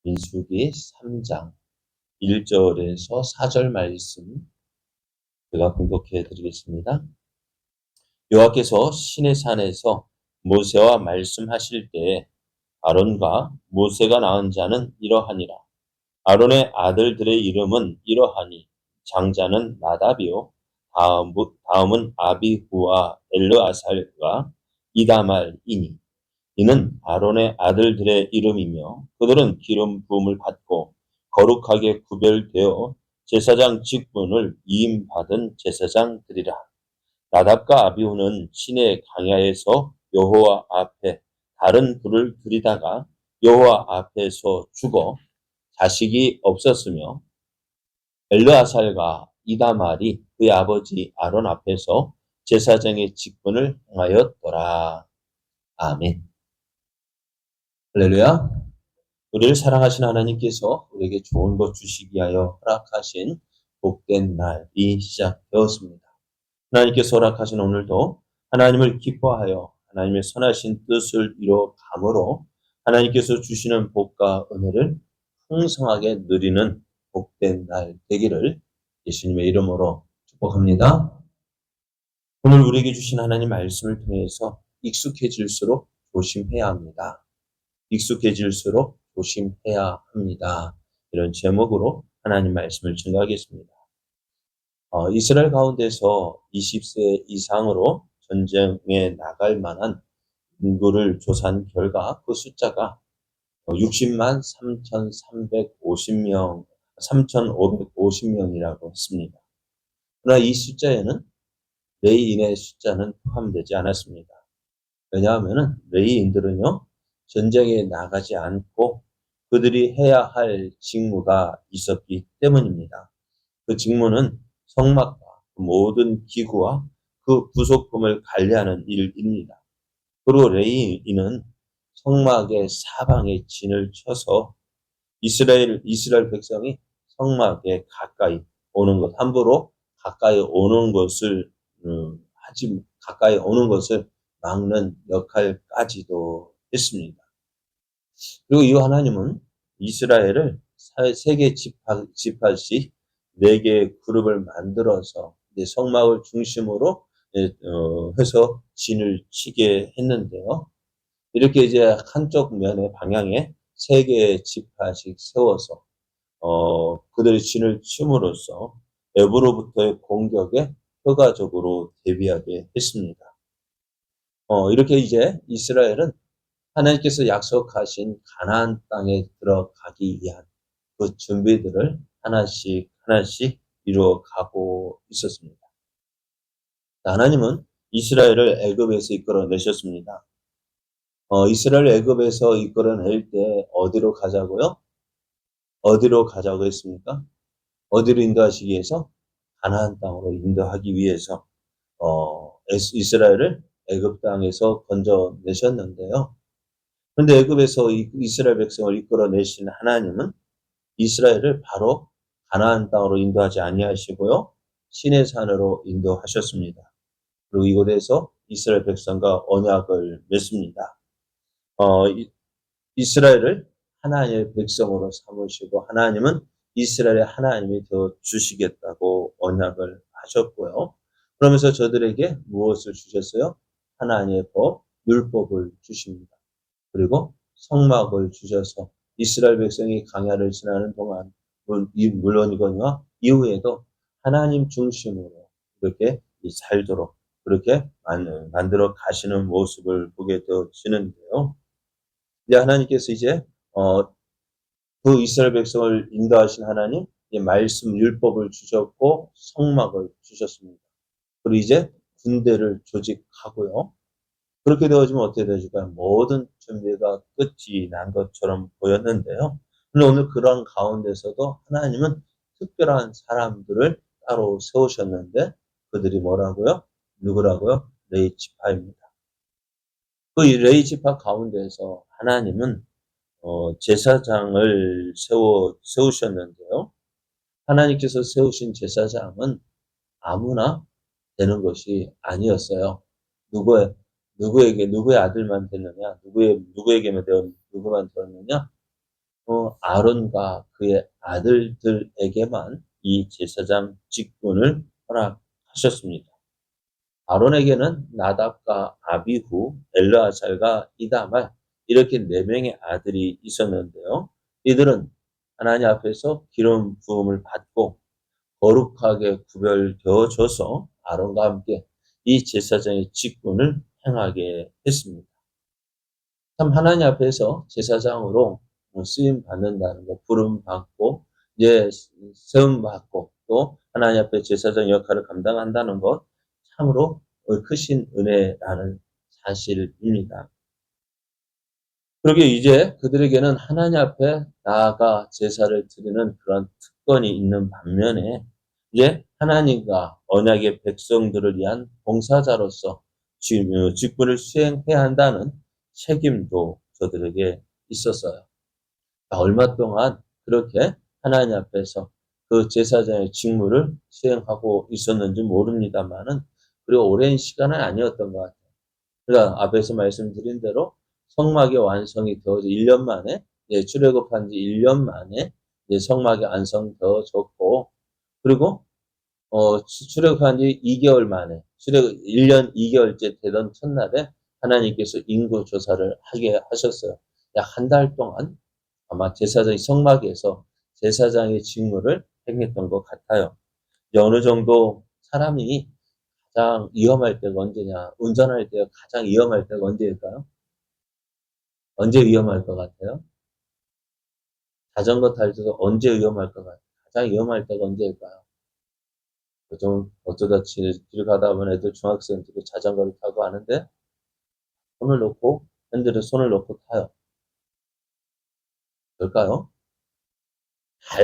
민수기 3장 1절에서 4절 말씀 제가 공독해 드리겠습니다. 여호와께서 시내 산에서 모세와 말씀하실 때에 아론과 모세가 낳은 자는 이러하니라. 아론의 아들들의 이름은 이러하니 장자는 나답이요 다음은 아비후와 엘르아살과 이다말이니 이는 아론의 아들들의 이름이며 그들은 기름 부음을 받고 거룩하게 구별되어 제사장 직분을 위임받은 제사장들이라. 나답과 아비후는 시내 광야에서 여호와 앞에 다른 불을 들이다가 여호와 앞에서 죽어 자식이 없었으며 엘르아살과 이다말이 그의 아버지 아론 앞에서 제사장의 직분을 행하였더라. 아멘. 할렐루야. 우리를 사랑하신 하나님께서 우리에게 좋은 것 주시기 위하여 허락하신 복된 날이 시작되었습니다. 하나님께서 허락하신 오늘도 하나님을 기뻐하여 하나님의 선하신 뜻을 이뤄감으로 하나님께서 주시는 복과 은혜를 풍성하게 누리는 복된 날 되기를 예수님의 이름으로 축복합니다. 오늘 우리에게 주신 하나님 말씀을 통해서 익숙해질수록 조심해야 합니다. 익숙해질수록 조심해야 합니다. 이런 제목으로 하나님 말씀을 증거하겠습니다. 이스라엘 가운데서 20세 이상으로 전쟁에 나갈 만한 인구를 조사한 결과 그 숫자가 60만 3,350명, 3,550명이라고 했습니다. 그러나 이 숫자에는 레위인의 숫자는 포함되지 않았습니다. 왜냐하면 레위인들은요, 전쟁에 나가지 않고 그들이 해야 할 직무가 있었기 때문입니다. 그 직무는 성막과 모든 기구와 그 부속품을 관리하는 일입니다. 그리고 레위인은 성막의 사방에 진을 쳐서 이스라엘 백성이 성막에 가까이 오는 것, 함부로 가까이 오는 것을 가까이 오는 것을 막는 역할까지도 했습니다. 그리고 이 하나님은 이스라엘을 세 개 지파씩 4개의 그룹을 만들어서 성막을 중심으로 해서 진을 치게 했는데요. 이렇게 이제 한쪽 면의 방향에 3개의 지파씩 세워서 그들의 진을 침으로써 외부로부터의 공격에 효과적으로 대비하게 했습니다. 이렇게 이제 이스라엘은 하나님께서 약속하신 가나안 땅에 들어가기 위한 그 준비들을 하나씩 이루어가고 있었습니다. 하나님은 이스라엘을 애굽에서 이끌어내셨습니다. 이스라엘 애굽에서 이끌어낼 때 어디로 가자고요? 어디로 가자고 했습니까? 어디로 인도하시기 위해서? 가나안 땅으로 인도하기 위해서 이스라엘을 애굽 땅에서 건져내셨는데요. 그런데 애굽에서 이스라엘 백성을 이끌어내신 하나님은 이스라엘을 바로 가나안 땅으로 인도하지 아니하시고요. 시내산으로 인도하셨습니다. 그리고 이곳에서 이스라엘 백성과 언약을 맺습니다. 이스라엘을 하나님의 백성으로 삼으시고 하나님은 이스라엘의 하나님이 되어 주시겠다고 언약을 하셨고요. 그러면서 저들에게 무엇을 주셨어요? 하나님의 법, 율법을 주십니다. 그리고 성막을 주셔서 이스라엘 백성이 광야를 지나는 동안 물론이거니와 이후에도 하나님 중심으로 그렇게 살도록 그렇게 만들어 가시는 모습을 보게 되어지는데요. 이제 하나님께서 이제 그 이스라엘 백성을 인도하신 하나님 말씀 율법을 주셨고 성막을 주셨습니다. 그리고 이제 군대를 조직하고요. 그렇게 되어지면 어떻게 되어질까요? 모든 준비가 끝이 난 것처럼 보였는데요. 근데 오늘 그런 가운데서도 하나님은 특별한 사람들을 따로 세우셨는데 그들이 뭐라고요? 누구라고요? 레위 지파입니다. 그 레위 지파 가운데서 하나님은 제사장을 세우셨는데요. 하나님께서 세우신 제사장은 아무나 되는 것이 아니었어요. 누구의 아들만 됐느냐? 누구에게만 누구만 되었느냐? 아론과 그의 아들들에게만 이 제사장 직분을 허락하셨습니다. 아론에게는 나답과 아비후, 엘르아살과 이다말 이렇게 네 명의 아들이 있었는데요. 이들은 하나님 앞에서 기름 부음을 받고 거룩하게 구별되어져서 아론과 함께 이 제사장의 직분을 행하게 했습니다. 참 하나님 앞에서 제사장으로 쓰임 받는다는 거, 부름 받고 이제 세움 받고 또 하나님 앞에 제사장 역할을 감당한다는 것 참으로 크신 은혜라는 사실입니다. 그러게 이제 그들에게는 하나님 앞에 나아가 제사를 드리는 그런 특권이 있는 반면에 이제 하나님과 언약의 백성들을 위한 봉사자로서 직분을 수행해야 한다는 책임도 저들에게 있었어요. 얼마 동안 그렇게 하나님 앞에서 그 제사장의 직무를 수행하고 있었는지 모릅니다만은 그리고 오랜 시간은 아니었던 것 같아요. 그러니까 앞에서 말씀드린 대로 성막의 완성이 되어져 1년 만에 출애굽한 지 1년 만에 성막이 완성되어졌고 그리고 출애굽한 지 2개월 만에 출애굽 1년 2개월째 되던 첫날에 하나님께서 인구 조사를 하게 하셨어요. 약 한 달 동안 아마 제사장이 성막에서 제사장의 직무를 행했던 것 같아요. 어느 정도 사람이 가장 위험할 때가 언제냐? 운전할 때 가장 위험할 때가 언제일까요? 언제 위험할 것 같아요? 자전거 탈 때도 언제 위험할 것 같아요? 가장 위험할 때가 언제일까요? 좀 어쩌다 길 가다 보면 애들 중학생들이 자전거를 타고 하는데 손을 놓고 핸들에 손을 놓고 타요. 그럴까요?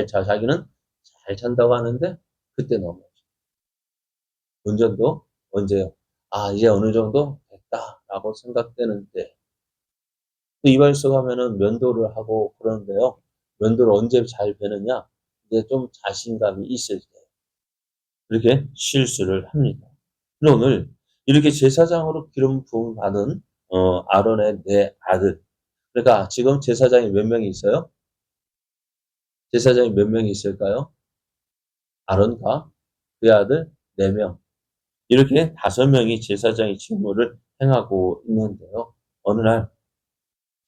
자기는 잘 찬다고 하는데 그때 넘어져. 운전도 언제요? 아, 이제 어느 정도 됐다라고 생각되는데 또 이발소 가면은 면도를 하고 그러는데요. 면도를 언제 잘 배느냐? 이제 좀 자신감이 있을 때 이렇게 실수를 합니다. 근데 오늘 이렇게 제사장으로 기름 부음 받은 아론의 네 아들. 그러니까 지금 제사장이 몇 명이 있어요? 제사장이 몇 명이 있을까요? 아론과 그의 아들 4명. 이렇게 5명이 제사장의 직무를 행하고 있는데요. 어느 날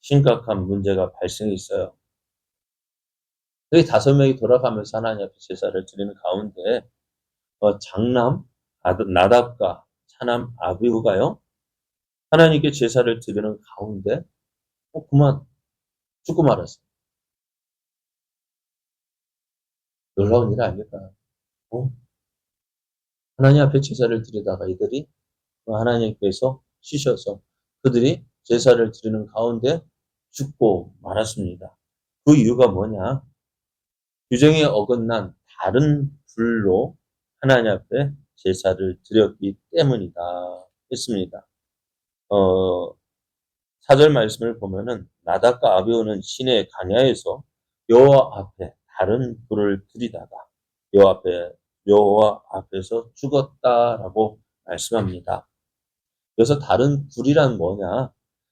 심각한 문제가 발생했어요. 이 5명이 돌아가면서 하나님 앞에 제사를 드리는 가운데 장남 아들 나답과 차남 아비후가요. 하나님께 제사를 드리는 가운데 그만 죽고 말았어요. 놀라운 일 아닐까요? 어? 하나님 앞에 제사를 드리다가 이들이 하나님께서 쉬셔서 그들이 제사를 드리는 가운데 죽고 말았습니다. 그 이유가 뭐냐? 규정에 어긋난 다른 불로 하나님 앞에 제사를 드렸기 때문이다 했습니다. 어, 4절 말씀을 보면은 나답과 아비후는 시내 광야에서 여호와 앞에 다른 불을 들이다가 여호와 앞에서 죽었다라고 말씀합니다. 그래서 다른 불이란 뭐냐?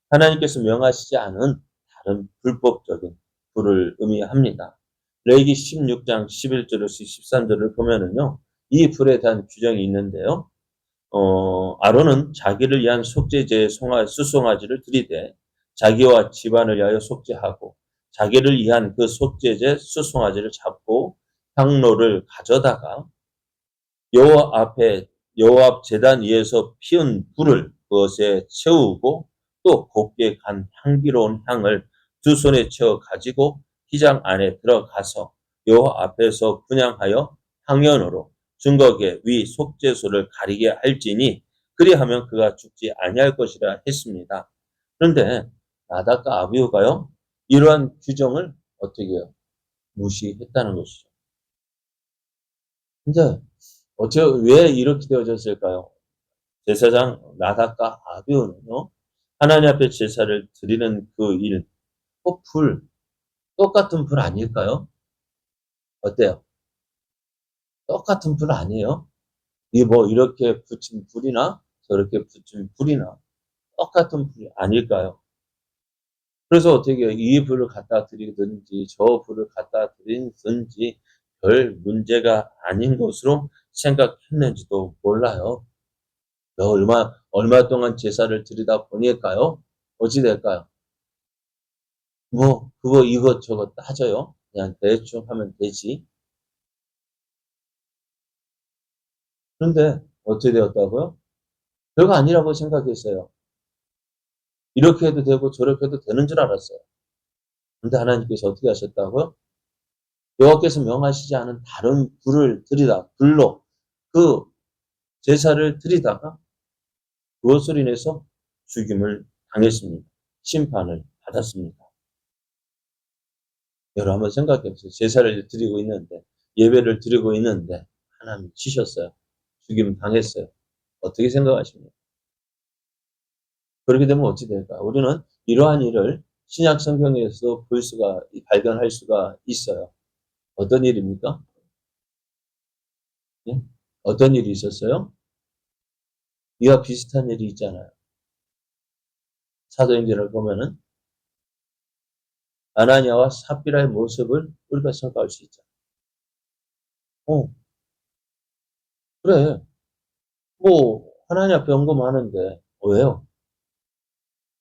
하나님께서 명하시지 않은 다른 불법적인 불을 의미합니다. 레위기 16장 11절에서 13절을 보면은요. 이 불에 대한 규정이 있는데요. 아론은 자기를 위한 속죄제의 수송아지를 드리되 자기와 집안을 위하여 속죄하고 자기를 위한 그 속죄제 수송아지를 잡고 향로를 가져다가 여호와 앞 제단 위에서 피운 불을 그것에 채우고 또 곱게 간 향기로운 향을 두 손에 채워 가지고 휘장 안에 들어가서 여호와 앞에서 분향하여 향연으로 증거계 위 속죄소를 가리게 할지니 그리하면 그가 죽지 아니할 것이라 했습니다. 그런데 나답과 아비후가요 이러한 규정을 어떻게 해요? 무시했다는 것이죠. 근데 왜 이렇게 되어졌을까요? 제사장 나답과 아비후는요, 하나님 앞에 제사를 드리는 그 일, 똑같은 불 아닐까요? 어때요? 똑같은 불 아니에요? 이 뭐 이렇게 붙인 불이나 저렇게 붙인 불이나 똑같은 불이 아닐까요? 그래서 어떻게 해요? 이 불을 갖다 드리든지 저 불을 갖다 드리든지 별 문제가 아닌 것으로 생각했는지도 몰라요. 얼마 동안 제사를 드리다 보니까요. 어찌 될까요? 뭐 그거 이것저것 따져요. 그냥 대충 하면 되지. 그런데 어떻게 되었다고요? 별거 아니라고 생각했어요. 이렇게 해도 되고 저렇게 해도 되는 줄 알았어요. 근데 하나님께서 어떻게 하셨다고요? 여호와께서 명하시지 않은 다른 불로 그 제사를 드리다가 그것으로 인해서 죽임을 당했습니다. 심판을 받았습니다. 여러분 한번 생각해 보세요. 제사를 드리고 있는데 예배를 드리고 있는데 하나님 치셨어요. 죽임 당했어요. 어떻게 생각하십니까? 그렇게 되면 어찌 될까요? 우리는 이러한 일을 신약 성경에서 발견할 수가 있어요. 어떤 일입니까? 예? 어떤 일이 있었어요? 이와 비슷한 일이 있잖아요. 사도행전을 보면은 아나니아와 삽비라의 모습을 우리가 생각할 수 있죠. 어, 그래. 뭐 하나님 앞에 언급하는데 왜요?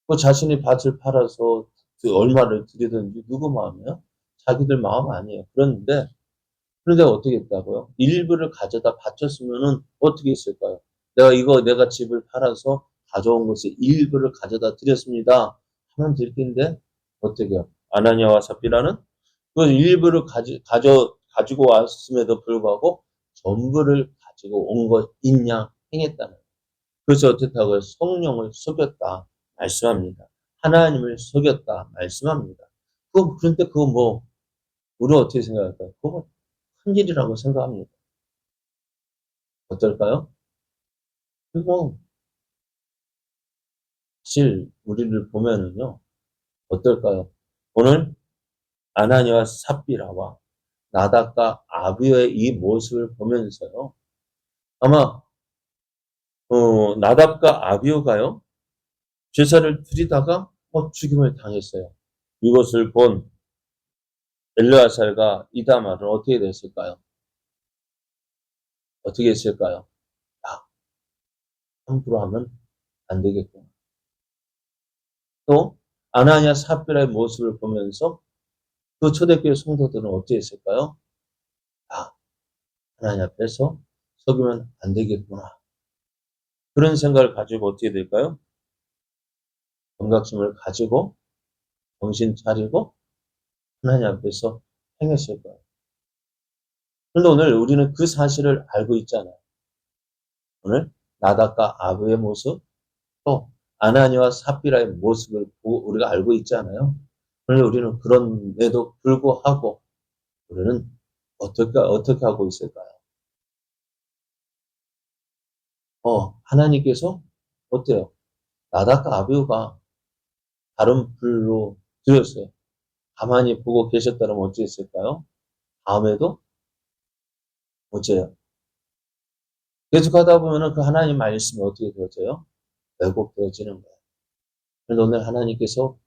그 자신이 밭을 팔아서 그 얼마를 드리든지 누구 마음이에요? 자기들 마음 아니에요. 그런데 어떻게 했다고요? 일부를 가져다 바쳤으면은 어떻게 했을까요? 내가 집을 팔아서 가져온 것의 일부를 가져다 드렸습니다. 하면 될 텐데 어떻게 해요? 아나니아와 삽비라는 그 일부를 가지고 왔음에도 불구하고 전부를 가지고 온 것인 양 행했다는 거예요. 그래서 어떻다고요? 성령을 속였다 말씀합니다. 하나님을 속였다 말씀합니다. 그런데 그거 뭐 우리는 어떻게 생각할까요? 그거 큰일이라고 생각합니다. 어떨까요? 그리고 사실 우리를 보면은요. 어떨까요? 오늘 아나니와 삽비라와 나답과 아비의 이 모습을 보면서요. 아마 나답과 아비오가요. 제사를 드리다가 죽임을 당했어요. 이것을 본 엘르아살과 이다말은 어떻게 됐을까요? 어떻게 했을까요? 아, 함부로 하면 안 되겠구나. 또 아나니아 삽비라의 모습을 보면서 그 초대교회 성도들은 어떻게 했을까요? 아, 하나님 앞에서 속이면 안 되겠구나. 그런 생각을 가지고 어떻게 될까요? 경각심을 가지고 정신 차리고 하나님 앞에서 행했을 거예요. 그런데 오늘 우리는 그 사실을 알고 있잖아요. 오늘 나답과 아브의 모습, 또 아나니와 삽비라의 모습을 우리가 알고 있잖아요. 그런데 우리는 그런데도 불구하고 우리는 어떻게 하고 있을까요? 하나님께서 어때요? 나답과 아비후가 다른 불로 드렸어요. 가만히 보고 계셨다면 어찌했을까요? 다음에도 어째요? 계속하다 보면은 그 하나님 말씀이 어떻게 되어져요? 왜곡되어지는 거예요. 그런데 오늘 하나님께서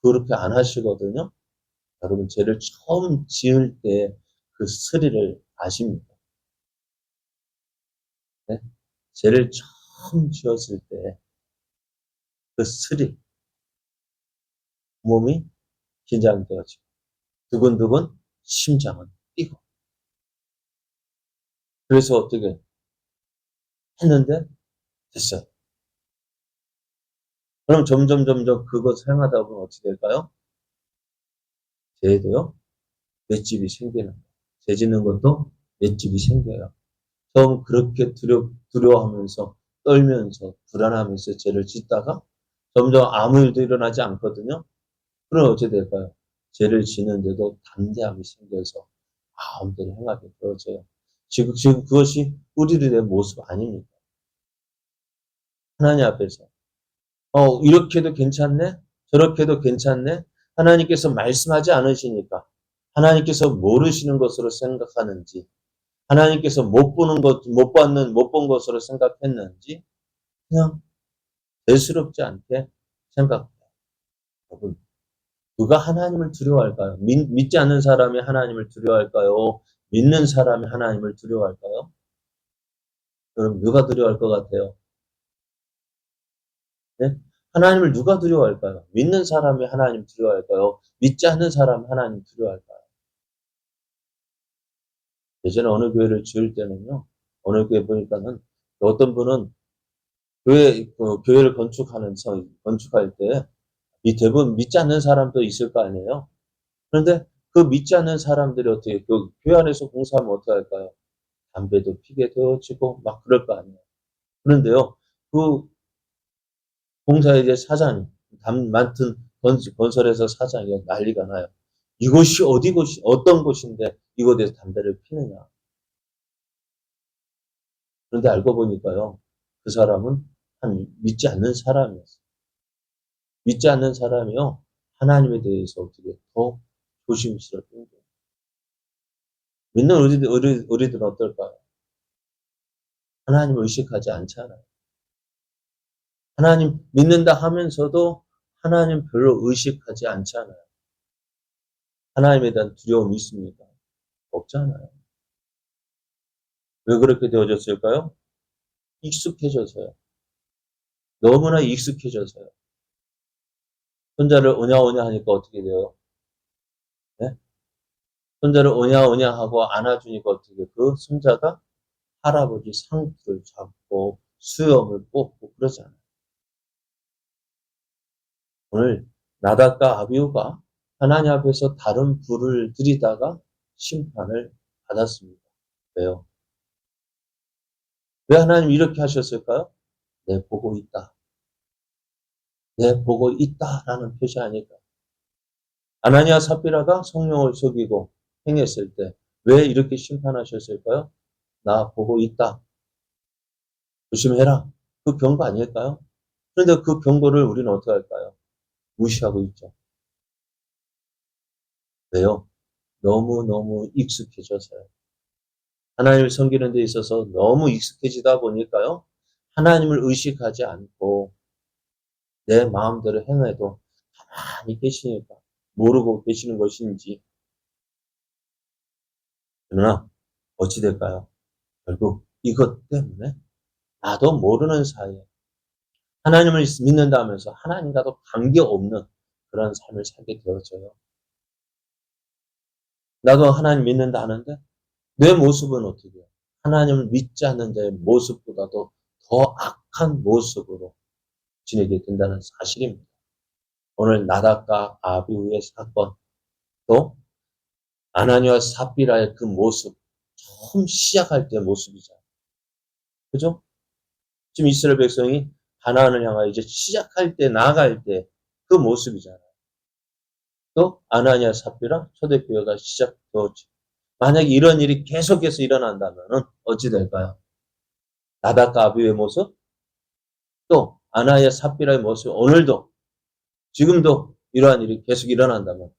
그렇게 안 하시거든요. 여러분 죄를 처음 지을 때 그 스릴을 아십니까? 네? 죄를 처음 지었을 때 그 스릴, 몸이 긴장되어지고 두근두근 심장은 뛰고 그래서 어떻게 했는데 됐어요. 그럼 점점 그것을 행하다 보면 어떻게 될까요? 죄도요, 맷집이 생기는 거예요. 죄 짓는 것도 맷집이 생겨요. 처음 그렇게 두려워하면서 떨면서 불안하면서 죄를 짓다가 점점 아무 일도 일어나지 않거든요. 그럼 어떻게 될까요? 죄를 지는데도 담대함이 생겨서 마음대로 행하게 되어져요. 지금 그것이 우리들의 모습 아닙니까? 하나님 앞에서. 이렇게도 괜찮네? 저렇게도 괜찮네? 하나님께서 말씀하지 않으시니까 하나님께서 모르시는 것으로 생각하는지 하나님께서 못 본 것으로 생각했는지 그냥 대수롭지 않게 생각해요. 여러분, 누가 하나님을 두려워할까요? 믿지 않는 사람이 하나님을 두려워할까요? 믿는 사람이 하나님을 두려워할까요? 그럼 누가 두려워할 것 같아요? 네? 하나님을 누가 두려워할까요? 믿는 사람이 하나님 두려워할까요? 믿지 않는 사람이 하나님 두려워할까요? 예전에 어느 교회를 지을 때는요, 어느 교회 보니까는 어떤 분은 교회를 건축할 때, 이 대부분 믿지 않는 사람도 있을 거 아니에요? 그런데 그 믿지 않는 사람들이 어떻게, 그 교회 안에서 공사하면 어떻게 할까요? 담배도 피게 되어지고, 막 그럴 거 아니에요? 그런데요, 그 공사의 이제 사장이, 맡은 건설에서 사장이 난리가 나요. 이곳이 어떤 곳인데 이곳에서 담배를 피느냐. 그런데 알고 보니까요, 그 사람은 믿지 않는 사람이었어요. 믿지 않는 사람이요, 하나님에 대해서 어떻게 더 조심스럽게 해요. 믿는 우리들은 어떨까요? 하나님을 의식하지 않잖아요. 하나님 믿는다 하면서도 하나님 별로 의식하지 않잖아요. 하나님에 대한 두려움이 있습니까? 없잖아요. 왜 그렇게 되어졌을까요? 익숙해져서요. 너무나 익숙해져서요. 손자를 오냐오냐 하니까 어떻게 돼요? 네? 손자를 오냐오냐 하고 안아주니까 어떻게 그 손자가 할아버지 상투를 잡고 수염을 뽑고 그러잖아요. 오늘 나답과 아비후가 하나님 앞에서 다른 불을 들이다가 심판을 받았습니다. 왜요? 왜 하나님 이렇게 하셨을까요? 내 보고 있다. 내 보고 있다라는 표시 아닐까? 아나니아 삽비라가 성령을 속이고 행했을 때 왜 이렇게 심판하셨을까요? 나 보고 있다. 조심해라. 그 경고 아닐까요? 그런데 그 경고를 우리는 어떻게 할까요? 무시하고 있죠. 왜요? 너무너무 익숙해져서요. 하나님을 섬기는 데 있어서 너무 익숙해지다 보니까요. 하나님을 의식하지 않고 내 마음대로 행해도 가만히 계시니까 모르고 계시는 것인지. 그러나 어찌 될까요? 결국 이것 때문에 나도 모르는 사이에 하나님을 믿는다면서 하나님과도 관계없는 그런 삶을 살게 되어져요. 나도 하나님 믿는다 하는데 내 모습은 어떻게 해요? 하나님을 믿지 않는 자의 모습보다도 더 악한 모습으로 지내게 된다는 사실입니다. 오늘 나답과 아비후의 사건, 또 아나니와 삽비라의 그 모습, 처음 시작할 때 모습이잖아요. 그죠? 지금 이스라엘 백성이 가나안을 향하여 이제 시작할 때, 나아갈 때 그 모습이잖아요. 또 아나니아 삽비라 초대교회가 시작되었지. 만약에 이런 일이 계속해서 일어난다면 어찌 될까요? 나답과 아비후의 모습, 또 아나니아 삽비라의 모습, 오늘도 지금도 이러한 일이 계속 일어난다면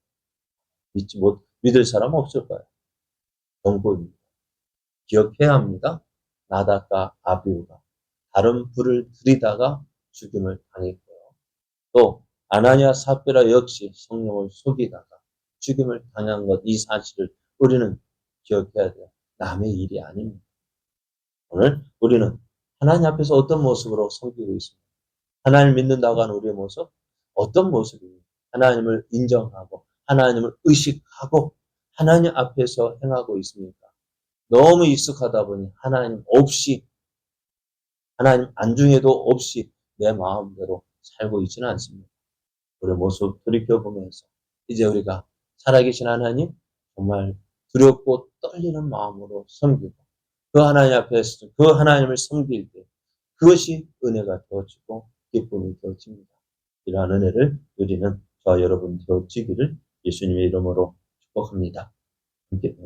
믿을 사람 없을 거예요. 경고입니다. 기억해야 합니다. 나답과 아비후가 다른 불을 들이다가 죽임을 당했고요. 또 아나니아 삽비라 역시 성령을 속이다가 죽임을 당한 것, 이 사실을 우리는 기억해야 돼요. 남의 일이 아닙니다. 오늘 우리는 하나님 앞에서 어떤 모습으로 섬기고 있습니다. 하나님을 믿는다고 하는 우리의 모습, 어떤 모습입니까? 하나님을 인정하고 하나님을 의식하고 하나님 앞에서 행하고 있습니까? 너무 익숙하다 보니 하나님 없이, 하나님 안중에도 없이 내 마음대로 살고 있지는 않습니다. 우리의 모습 돌이켜보면서 이제 우리가 살아계신 하나님 정말 두렵고 떨리는 마음으로 섬기고 그 하나님 앞에서 그 하나님을 섬길 때 그것이 은혜가 되어지고 기쁨이 되어집니다. 이러한 은혜를 누리는 저와 여러분 되어지기를 예수님의 이름으로 축복합니다. 함께